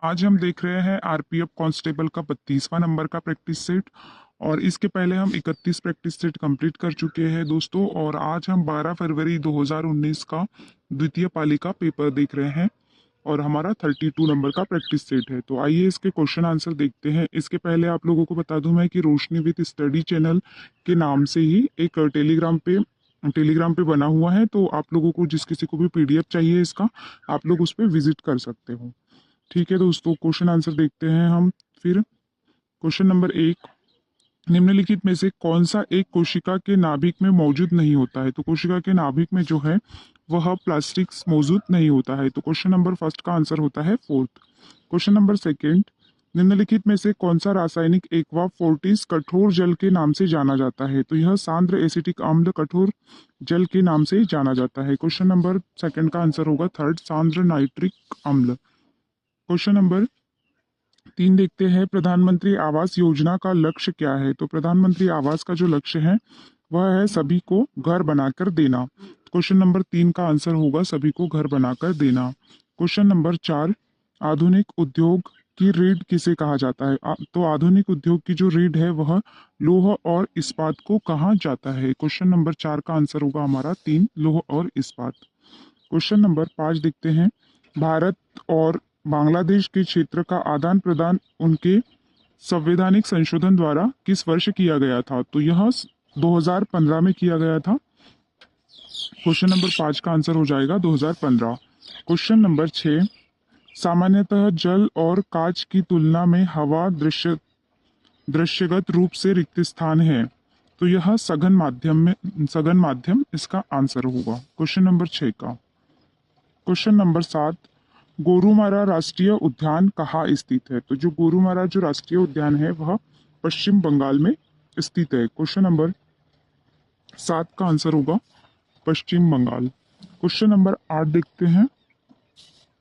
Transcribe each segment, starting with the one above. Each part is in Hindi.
आज हम देख रहे हैं आरपीएफ कांस्टेबल का 32वां नंबर का प्रैक्टिस सेट। और इसके पहले हम 31 प्रैक्टिस सेट कंप्लीट कर चुके हैं दोस्तों। और आज हम 12 फरवरी 2019 का द्वितीय पाली का पेपर देख रहे हैं और हमारा 32 नंबर का प्रैक्टिस सेट है। तो आइए इसके क्वेश्चन आंसर देखते हैं। इसके पहले आप लोगों को बता दूं मैं कि रोशनी विद स्टडी चैनल के नाम से ही एक टेलीग्राम पे बना हुआ है। तो आप लोगों को जिस किसी को भी पीडीएफ चाहिए इसका, आप लोग उस पर विजिट कर सकते हो। ठीक है दोस्तों, क्वेश्चन आंसर देखते हैं हम फिर। क्वेश्चन नंबर 1, निम्नलिखित में से कौन सा एक कोशिका के नाभिक में मौजूद नहीं होता है? तो कोशिका के नाभिक में जो है वह प्लास्टिक मौजूद नहीं होता है। तो क्वेश्चन नंबर फर्स्ट का आंसर होता है फोर्थ। क्वेश्चन नंबर सेकंड, निम्नलिखित में से कौन सा रासायनिक एक्वा फोर्टिस कठोर जल के नाम से जाना जाता है? तो यह सांद्र एसिटिक अम्ल कठोर जल के नाम से जाना जाता है। क्वेश्चन नंबर सेकंड का आंसर होगा थर्ड, सांद्र नाइट्रिक अम्ल। क्वेश्चन नंबर 3 देखते हैं, प्रधानमंत्री आवास योजना का लक्ष्य क्या है? तो प्रधानमंत्री आवास का जो लक्ष्य है वह है सभी को घर बनाकर देना। क्वेश्चन नंबर 3 का आंसर होगा सभी को घर बनाकर देना। क्वेश्चन नंबर 4, आधुनिक उद्योग की रीढ़ किसे कहा जाता है? तो आधुनिक उद्योग की जो रीढ़ है वह लौह और इस्पात को कहा जाता है। क्वेश्चन नंबर 4 का आंसर होगा हमारा 3, लौह और इस्पात। क्वेश्चन नंबर 5 देखते हैं, भारत और बांग्लादेश के क्षेत्र का आदान प्रदान उनके संवैधानिक संशोधन द्वारा किस वर्ष किया गया था? तो यह 2015 में किया गया था। क्वेश्चन नंबर 5 का आंसर हो जाएगा 2015। क्वेश्चन नंबर 6, सामान्यतः जल और कांच की तुलना में हवा दृश्यगत रूप से रिक्त स्थान है। तो यह सघन माध्यम इसका आंसर होगा क्वेश्चन नंबर 6 का। क्वेश्चन नंबर 7, गोरुमारा राष्ट्रीय उद्यान कहाँ स्थित है? तो जो गोरुमारा जो राष्ट्रीय उद्यान है वह पश्चिम बंगाल में स्थित है। क्वेश्चन नंबर 7 का आंसर होगा पश्चिम बंगाल। क्वेश्चन नंबर 8 देखते हैं,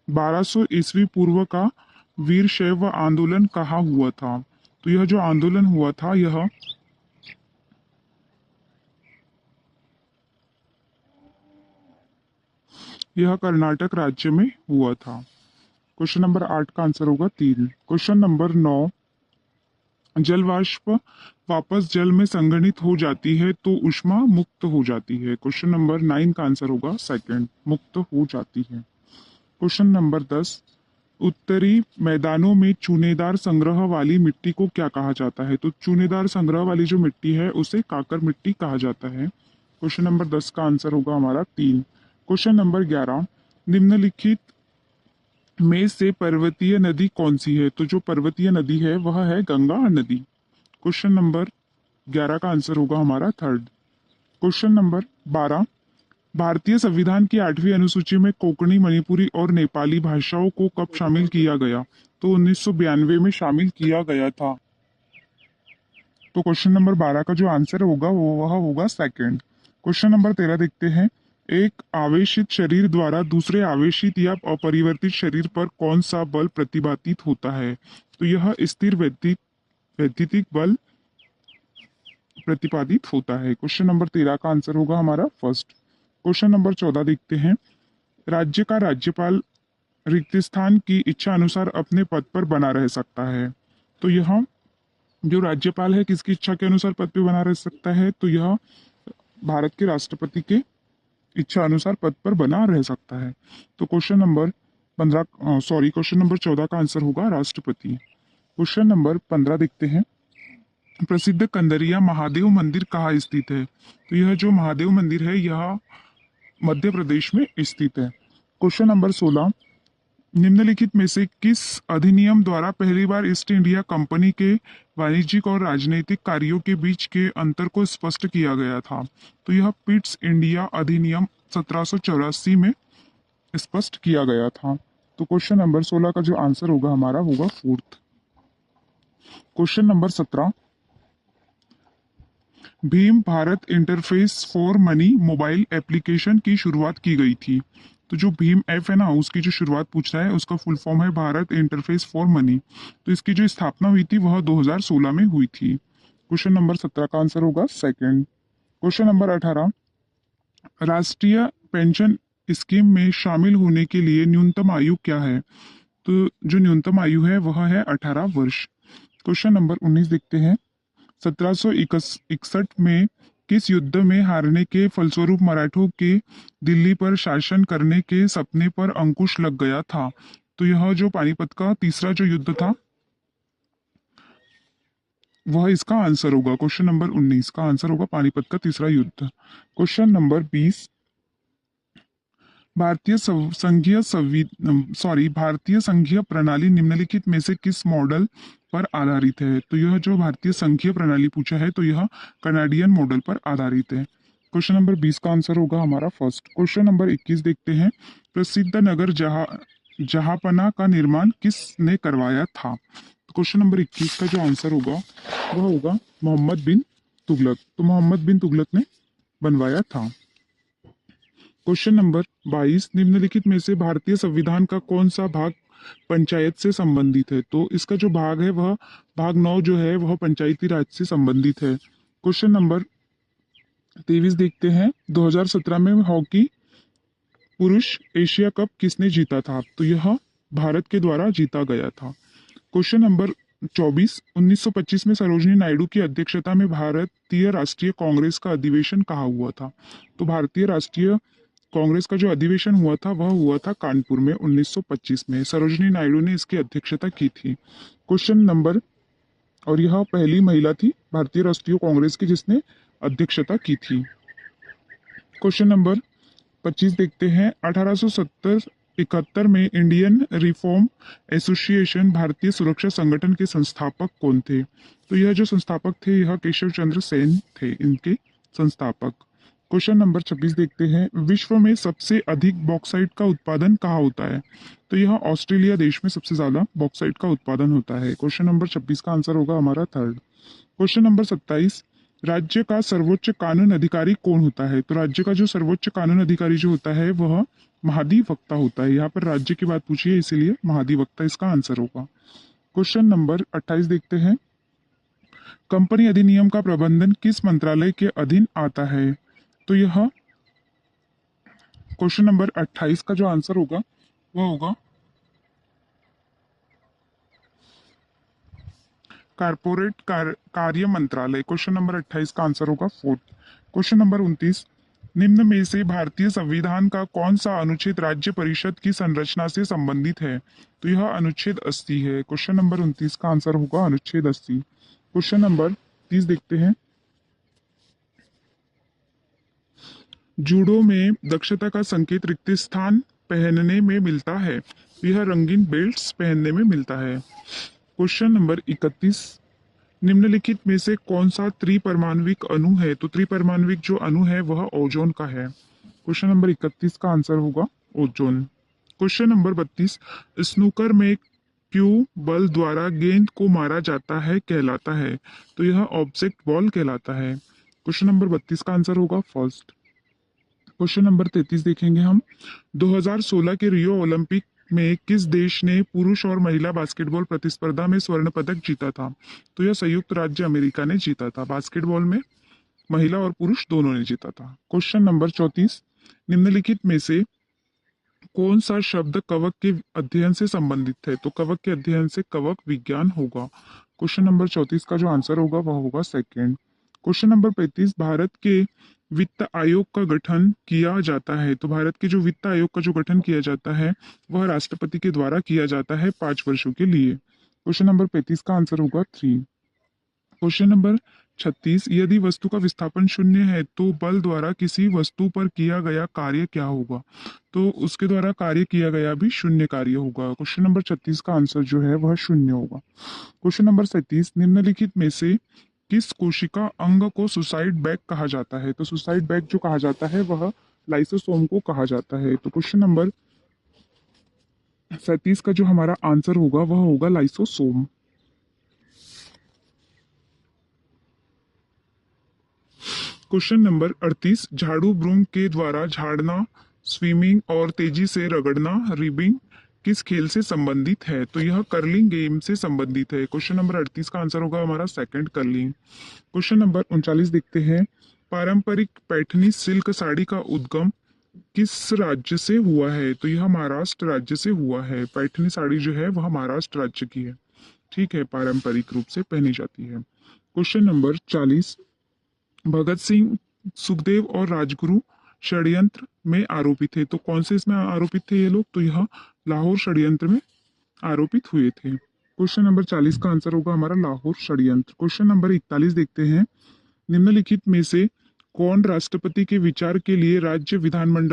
1200 ईस्वी पूर्व का वीरशैव आंदोलन कहाँ हुआ था? तो यह जो आंदोलन हुआ था यह कर्नाटक राज्य में हुआ था। क्वेश्चन नंबर 8 का आंसर होगा 3। क्वेश्चन नंबर 9, जल वाष्प वापस जल में संघनित हो जाती है तो ऊष्मा मुक्त हो जाती है। क्वेश्चन नंबर 9 का आंसर होगा सेकंड, मुक्त हो जाती है। क्वेश्चन नंबर 10, उत्तरी मैदानों में चूनेदार संग्रह वाली मिट्टी को क्या कहा जाता है? तो चूनेदार संग्रह वाली जो मिट्टी है उसे काकर मिट्टी कहा जाता है। क्वेश्चन नंबर 10 का आंसर होगा हमारा 3। क्वेश्चन नंबर 11, निम्नलिखित में से पर्वतीय नदी कौन सी है? तो जो पर्वतीय नदी है वह है गंगा नदी। क्वेश्चन नंबर 11 का आंसर होगा हमारा थर्ड। क्वेश्चन नंबर 12, भारतीय संविधान की 8वीं अनुसूची में कोंकणी, मणिपुरी और नेपाली भाषाओं को कब शामिल किया गया? तो 1992 में शामिल किया गया था। तो क्वेश्चन नंबर 12 का जो आंसर होगा वह होगा सेकंड। क्वेश्चन नंबर 13 देखते हैं, एक आवेशित शरीर द्वारा दूसरे आवेशित या अपरिवर्तित शरीर पर कौन सा बल प्रतिभातीत होता है? तो यह स्थिर वैद्युतिक बल प्रतिपादित होता है। क्वेश्चन नंबर 13 का आंसर होगा हमारा फर्स्ट। क्वेश्चन नंबर 14 देखते हैं, राज्य का राज्यपाल रिक्त स्थान की इच्छा अनुसार अपने पद पर बना रह सकता है। तो यह जो राज्यपाल है किसकी इच्छा के अनुसार पद पे बना रह सकता है? तो यह भारत के राष्ट्रपति के इच्छा अनुसार पद पर बना रह सकता है। तो क्वेश्चन नंबर 14 का आंसर होगा राष्ट्रपति। क्वेश्चन नंबर 15 देखते हैं, प्रसिद्ध कंदरिया महादेव मंदिर कहाँ स्थित है? तो यह जो महादेव मंदिर है यह मध्य प्रदेश में स्थित है। क्वेश्चन नंबर 16, निम्नलिखित में से किस अधिनियम द्वारा पहली बार ईस्ट इंडिया कंपनी के वाणिज्यिक और राजनीतिक कार्यों के बीच के अंतर को स्पष्ट किया गया था? तो यह पिट्स इंडिया अधिनियम 1784 में स्पष्ट किया गया था। तो क्वेश्चन नंबर 16 का जो आंसर होगा हमारा होगा fourth. Question number 17, Bhim Bharat interface for money mobile application की शुरुआत की गई थी। तो जो भीम ऐप है ना उसकी जो शुरुआत पूछ रहा है उसका फुल फॉर्म है भारत इंटरफेस फॉर मनी। तो इसकी जो स्थापना हुई थी वह 2016 में हुई थी। क्वेश्चन नंबर 17 का आंसर होगा सेकंड। क्वेश्चन नंबर 18, राष्ट्रीय पेंशन स्कीम में शामिल होने के लिए न्यूनतम आयु क्या है? तो जो न्यूनतम आयु है वह है 18 वर्ष। क्वेश्चन नंबर 19 देखते हैं। 1761 में किस युद्ध में हारने के फलस्वरूप मराठों के दिल्ली पर शासन करने के सपने पर अंकुश लग गया था? तो यह जो पानीपत का तीसरा जो युद्ध था वह इसका आंसर होगा। क्वेश्चन नंबर 19 का आंसर होगा पानीपत का तीसरा युद्ध। Question number 20। भारतीय संघीय प्रणाली निम्नलिखित में से किस मॉडल पर आधारित है? तो यह जो भारतीय संघीय प्रणाली पूछा है तो यह कनाडियन मॉडल पर आधारित है। क्वेश्चन नंबर 20 का आंसर होगा हमारा फर्स्ट। क्वेश्चन नंबर 21 देखते हैं। प्रसिद्ध नगर जहापना का निर्माण किसने करवाया था? क्वेश्चन नंबर 21 का जो आंसर होगा वह होगा मोहम्मद बिन तुगलक। तो मोहम्मद बिन तुगलक ने बनवाया था। Question number 22। निम्नलिखित में से भारतीय संविधान का कौन सा भाग पंचायत से संबंधित है? तो इसका जो भाग है वह भाग 9 जो है वह पंचायती राज से संबंधित है। क्वेश्चन नंबर 23 देखते हैं। 2017 में हॉकी पुरुष एशिया कप किसने जीता था? तो यह भारत के द्वारा जीता गया था। Question number 24। 1925 में सरोजिनी नायडू की अध्यक्षता में भारतीय राष्ट्रीय कांग्रेस का अधिवेशन कहाँ हुआ था? तो भारतीय राष्ट्रीय कांग्रेस का जो अधिवेशन हुआ था वह हुआ था कानपुर में 1925 में। सरोजिनी नायडू ने इसकी अध्यक्षता की थी। क्वेश्चन नंबर, और यह पहली महिला थी भारतीय राष्ट्रीय कांग्रेस की जिसने अध्यक्षता की थी। क्वेश्चन नंबर 25 देखते हैं। 1871 में इंडियन रिफॉर्म एसोसिएशन भारतीय सुरक्षा संगठन के संस्थापक कौन थे? तो यह जो संस्थापक थे यह केशव चंद्र सेन थे, इनके संस्थापक। क्वेश्चन नंबर 26 देखते हैं। विश्व में सबसे अधिक बॉक्साइट का उत्पादन कहाँ होता है? तो यह ऑस्ट्रेलिया देश में सबसे ज्यादा बॉक्साइट का उत्पादन होता है। क्वेश्चन नंबर 26 का आंसर होगा हमारा थर्ड। Question number 27। राज्य का सर्वोच्च कानून अधिकारी कौन होता है? तो राज्य का जो सर्वोच्च कानून अधिकारी जो होता है वह महाधिवक्ता होता है। यहाँ पर राज्य की बात पूछी है इसीलिए महाधिवक्ता इसका आंसर होगा। क्वेश्चन नंबर 28 देखते हैं। कंपनी अधिनियम का प्रबंधन किस मंत्रालय के अधीन आता है? तो यह क्वेश्चन नंबर 28 का जो आंसर होगा वह होगा कारपोरेट कार्य मंत्रालय। क्वेश्चन नंबर 28 का आंसर होगा फोर्थ। Question number 29। निम्न में से भारतीय संविधान का कौन सा अनुच्छेद राज्य परिषद की संरचना से संबंधित है? तो यह अनुच्छेद 80 है। क्वेश्चन नंबर 29 का आंसर होगा अनुच्छेद 80। क्वेश्चन नंबर 30 देखते हैं। जूडो में दक्षता का संकेत रिक्त स्थान पहनने में मिलता है। यह रंगीन बेल्ट्स पहनने में मिलता है। Question number 31। निम्नलिखित में से कौन सा त्रिपरमाण्विक अणु है? तो त्रिपरमाण्विक जो अणु है वह ओजोन का है। क्वेश्चन नंबर 31 का आंसर होगा ओजोन। Question number 32। स्नूकर में क्यों बल द्वारा गेंद को मारा जाता है कहलाता है? तो यह ऑब्जेक्ट बॉल कहलाता है। क्वेश्चन नंबर 32 का आंसर होगा फर्स्ट। क्वेश्चन नंबर 33 देखेंगे हम। 2016 के रियो ओलंपिक में किस देश ने पुरुष और महिला बास्केटबॉल प्रतिस्पर्धा में स्वर्ण पदक जीता था? तो यह संयुक्त राज्य अमेरिका ने जीता था। बास्केटबॉल में महिला और पुरुष दोनों ने जीता था। Question number 34। निम्नलिखित में से कौन सा शब्द कवक के अध्ययन से संबंधित है? तो कवक के अध्ययन से कवक विज्ञान होगा। क्वेश्चन नंबर 34 का जो आंसर होगा वह होगा सेकेंड। Question number 35। भारत के वित्त आयोग का गठन किया जाता है। तो भारत के जो वित्त आयोग का जो गठन किया जाता है वह राष्ट्रपति के द्वारा किया जाता है 5 वर्षों के लिए। क्वेश्चन नंबर 35 का आंसर होगा 3। Question number 36। यदि वस्तु का विस्थापन शून्य है तो बल द्वारा किसी वस्तु पर किया गया कार्य क्या होगा? तो उसके द्वारा कार्य किया गया भी शून्य कार्य होगा। क्वेश्चन नंबर 36 का आंसर जो है वह शून्य होगा। Question number 37। निम्नलिखित में से किस कोशिका अंग को सुसाइड बैग कहा जाता है? तो सुसाइड बैग जो कहा जाता है वह लाइसोसोम को कहा जाता है। तो क्वेश्चन नंबर 37 का जो हमारा आंसर होगा वह होगा लाइसोसोम। Question number 38। झाड़ू ब्रूम के द्वारा झाड़ना, स्विमिंग और तेजी से रगड़ना, रिबिंग किस खेल से संबंधित है? तो यह कर्लिंग गेम से संबंधित है। क्वेश्चन नंबर 38 का आंसर होगा हमारा सेकंड कर्लिंग। क्वेश्चन नंबर 39 देखते हैं। पारंपरिक पैठनी सिल्क साड़ी का उद्गम किस राज्य से हुआ है? तो यह महाराष्ट्र राज्य से हुआ है। पैठनी साड़ी जो है वह महाराष्ट्र राज्य की है। ठीक है, पारंपरिक रूप से पहनी जाती है। Question number 40। भगत सिंह, सुखदेव और राजगुरु षड्यंत्र में आरोपित थे। तो कौन से इसमें आरोपित थे ये लोग? तो यह लाहौर षड्यंत्र में आरोपित हुए थे। क्वेश्चन नंबर 40 का आंसर होगा हमारा लाहौर षड्यंत्र। क्वेश्चन नंबर 41 देखते हैं। निम्नलिखित में से कौन राष्ट्रपति के विचार के लिए राज्य विधानमंडल